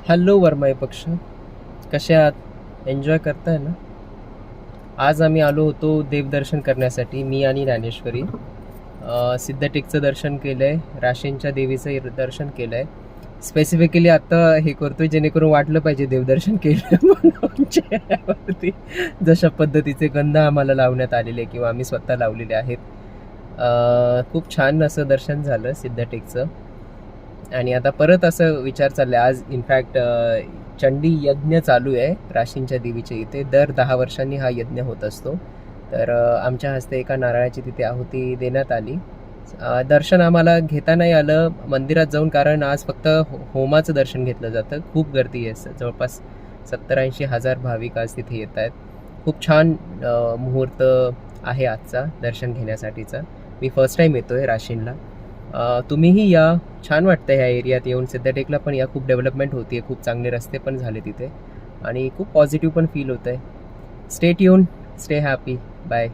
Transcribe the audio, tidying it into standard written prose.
Hello वरमाई पक्ष, कसे आहात? एन्जॉय करताय ना? आज आम्ही आलो होतो देवदर्शन करण्यासाठी, मी आणि ज्ञानेश्वरी. सिद्धटेकचं दर्शन केलं आहे, राशींच्या देवीचं दर्शन केलं आहे. स्पेसिफिकली आता हे करतोय जेणेकरून वाटलं पाहिजे देवदर्शन केलं म्हणून चेहऱ्यावरती जशा पद्धतीचे गंध आम्हाला लावण्यात आलेले किंवा आम्ही स्वतः लावलेले आहेत. खूप छान असं दर्शन झालं सिद्धटेकचं. आणि आता परत असं विचार चालले, आज इनफॅक्ट चंडी यज्ञ चालू आहे राशींच्या देवीच्या इथे. दर 10 वर्षांनी हा यज्ञ होत असतो. तर आमच्या हस्ते एका नारळाची तिथे आहुती देण्यात आली. दर्शन आम्हाला घेता नाही आलं मंदिरात जाऊन, कारण आज फक्त होमाचं दर्शन घेतलं जातं. खूप गर्दी आहे, जवळपास 70-80 हजार भाविक आज तिथे येत आहेत. खूप छान मुहूर्त आहे आजचा दर्शन घेण्यासाठीचा. मी फर्स्ट टाईम येतो आहे राशींला. तुम्हीही या, छान वाटतं ह्या एरियात येऊन. सिद्धटेकला पण या खूप डेव्हलपमेंट होती आहे, खूप चांगले रस्ते पण झाले तिथे आणि खूप पॉझिटिव्ह पण फील होतं आहे. Stay tune, stay happy, bye.